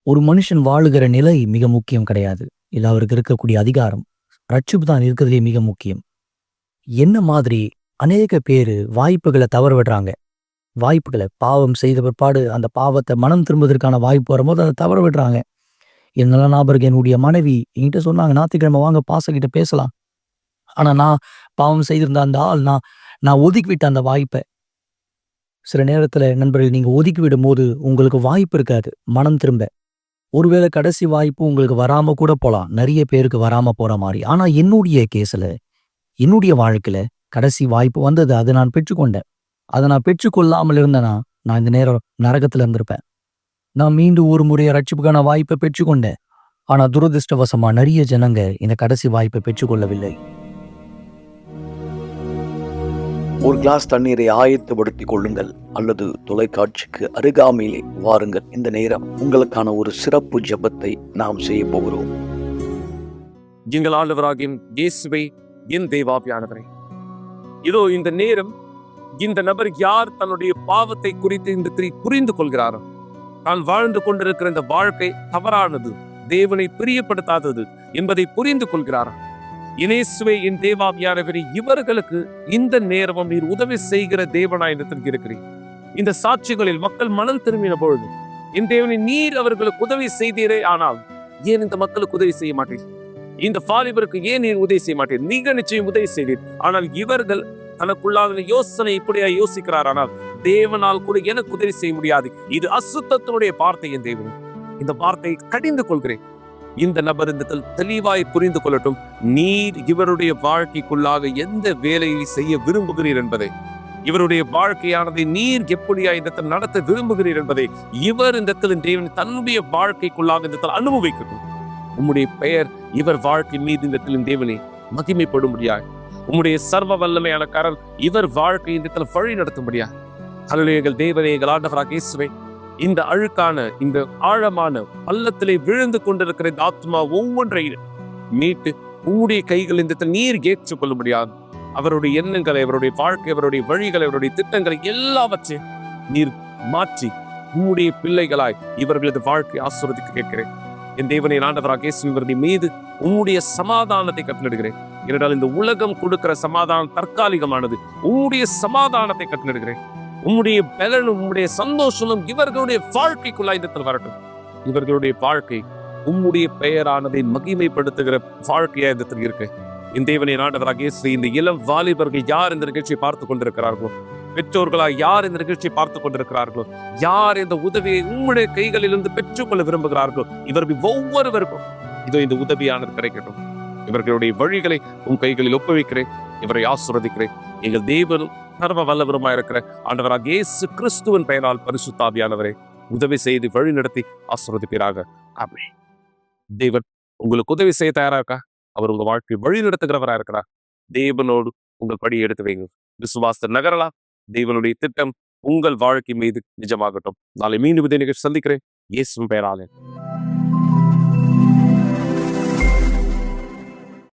ஒரு மனுஷன் வாழுகிற நிலை மிக முக்கியம் கிடையாது. இல்ல அவருக்கு இருக்கக்கூடிய அதிகாரம், ரட்சிப்பு தான் இருக்கிறதுலே மிக முக்கியம். என்ன மாதிரி அநேக பேரு வாய்ப்புகளை தவற விடுறாங்க. வாய்ப்புகளை பாவம் செய்த பிற்பாடு அந்த பாவத்தை மனம் திரும்புவதற்கான வாய்ப்பு வரும்போது அதை தவற விடுறாங்க. என்னெல்லாம் ஞாபகம், என்னுடைய மனைவி என்கிட்ட சொன்னாங்க, ஞாயிற்றுக்கிழமை வாங்க பாஸ்டர்கிட்ட பேசலாம். ஆனா நான் பாவம் செய்திருந்த அந்த ஆள் நான் ஒதுக்கி விட்ட அந்த வாய்ப்பை. சில நேரத்துல நண்பர்கள், நீங்க ஒதுக்கி விடும் போது உங்களுக்கு வாய்ப்பு இருக்காது மனம் திரும்ப. ஒருவேளை கடைசி வாய்ப்பு உங்களுக்கு வராம கூட போலாம், நிறைய பேருக்கு வராம போற மாதிரி. ஆனா என்னுடைய கேஸ்ல, என்னுடைய வாழ்க்கையில கடைசி வாய்ப்பு வந்தது. அதை நான் பெற்றுக்கொண்டேன். அதை நான் பெற்றுக்கொள்ளாமல் இருந்தேன்னா நான் இந்த நேரம் நரகத்துல இருந்திருப்பேன். நான் மீண்டும் ஒரு முறை ரட்சிப்புக்கான வாய்ப்பை பெற்றுக்கொண்டேன். ஆனா துரதிருஷ்டவசமா நிறைய ஜனங்க இந்த கடைசி வாய்ப்பை பெற்றுக்கொள்ளவில்லை. ஒரு கிளாஸ் தண்ணீரை ஆயத்தப்படுத்திக் கொள்ளுங்கள் அல்லது தொலைக்காட்சிக்கு அருகாமையிலே வாருங்கள். இந்த நேரம் உங்களுக்கான ஒரு சிறப்பு ஜெபத்தை நாம் செய்ய போகிறோம். எங்கள் ஆண்டவராகிய இயேசுவே, என் தேவாவியானவரே, இதோ இந்த நேரம் இந்த நபர் யார் தன்னுடைய பாவத்தை குறித்து இந்த புரிந்து கொள்கிறாரோ, தான் வாழ்ந்து கொண்டிருக்கிற இந்த வாழ்க்கை தவறானது, தேவனை பிரியப்படுத்தாதது என்பதை புரிந்து கொள்கிறாரா? இயேசுவே, என் தேவாவியானவரே, இவர்களுக்கு இந்த நேரமும் நீர் உதவி செய்கிற தேவனாய் இருக்கிறீர். இந்த சாட்சிகளில் மக்கள் மனம் திரும்பின பொழுது என் தேவனை நீர் அவர்களுக்கு உதவி செய்தீரே, ஆனால் ஏன் இந்த மக்களுக்கு உதவி செய்ய மாட்டீர்? இந்த வாலிபருக்கு ஏன் நீர் உதவி செய்ய மாட்டீர்? நீங்க நிச்சயம் உதவி செய்தீர். ஆனால் இவர்கள் தனக்குள்ளாத யோசனை இப்படியா யோசிக்கிறார், ஆனால் தேவனால் கூட எனக்கு உதவி செய்ய முடியாது. இது அசுத்தத்தினுடைய வார்த்தை. என் தேவன், இந்த வார்த்தையை கடிந்து கொள்கிறேன். இந்த நபர் இந்த தெளிவாய் புரிந்து கொள்ளட்டும். நீர் இவருடைய வாழ்க்கைக்குள்ளாக எந்த வேலையை செய்ய விரும்புகிறீர் என்பதை, இவருடைய வாழ்க்கையானதை நீர் எப்படியா இந்த நடத்த விரும்புகிறீர் என்பதை இவர் இந்த தேவன் தன்னுடைய வாழ்க்கைக்குள்ளாக இந்த அனுபவிக்கட்டும். உம்முடைய பெயர் இவர் வாழ்க்கை மீது இந்த தேவனை மகிமைப்படும் முடியாது. உம்முடைய சர்வ வல்லமையான கரம் இவர் வாழ்க்கை இந்த வழி நடத்த முடியாது. அல்லேலூயா. தேவனே, எங்கள் ஆண்டவராகிய இயேசுவே, இந்த அழுக்கான, இந்த ஆழமான பள்ளத்திலே விழுந்து கொண்டிருக்கிற இந்த ஆத்மா ஒவ்வொன்றையும் மீட்டு உம்முடைய கைகள் இந்த நீர் ஏற்றுக்கொள்ள முடியாது. அவருடைய எண்ணங்களை, அவருடைய வாழ்க்கை, அவருடைய வழிகளை, அவருடைய திட்டங்களை எல்லாவற்றையும் நீர் மாற்றி உம்முடைய பிள்ளைகளாய் இவர்களது வாழ்க்கை ஆசீர்வதிக்க கேட்கிறேன். என் தேவனை, ஆண்டவராகிய இயேசு, இவருடைய மீது உம்முடைய சமாதானத்தை கட்டளையிடுகிறேன். ஏனென்றால் இந்த உலகம் கொடுக்கிற சமாதானம் தற்காலிகமானது. உம்முடைய சமாதானத்தை கட்டளையிடுகிறேன். உம்முடைய பலனும் உம்முடைய சந்தோஷமும் இவர்களுடைய வாழ்க்கைக்குள்ளாய் வரட்டும். இவர்களுடைய வாழ்க்கை உம்முடைய பெயரானதை மகிமைப்படுத்துகிற வாழ்க்கையா இந்த இருக்கு. என் தேவனை, ஆண்டவராகிய இயேசு, இந்த இளம் வாலிபர்கள் யார் இந்த நிகழ்ச்சியை பார்த்து கொண்டிருக்கிறார்களோ, பெற்றோர்களா யார் இந்த நிகழ்ச்சியை பார்த்து கொண்டிருக்கிறார்களோ, யார் இந்த உதவியை உம்முடைய கைகளிலிருந்து பெற்றுக்கொள்ள விரும்புகிறார்களோ, இவர்கள் ஒவ்வொருவருக்கும் இதோ இந்த உதவியானது கிடைக்கட்டும். இவர்களுடைய வழிகளை உன் கைகளில் ஒப்புவிக்கிறேன். இவரை ஆசீர்வதிக்கிறேன். எங்கள் தேவனும் சர்வ வல்லவருமாய் இருக்கிற ஆண்டவராகிய இயேசு கிறிஸ்துவின் பெயரால் பரிசுத்த ஆவியானவரை உதவி செய்து வழி நடத்தி ஆசீர்வதிப்பீராக. ஆமென். தேவன் உங்களுக்கு உதவி செய்ய தயாரா இருக்கா? அவர் உங்க வாழ்க்கை வழி நடத்துகிறவரா இருக்கிறார். தேவனோடு உங்கள் படியை எடுத்து வைங்க. விசுவாச நகரலாம். தேவனுடைய திட்டம் உங்கள் வாழ்க்கை மீது நிஜமாகட்டும். நாளை மீண்டும் இதே நிகழ்ச்சி சந்திக்கிறேன். இயேசுவின் பெயராலே.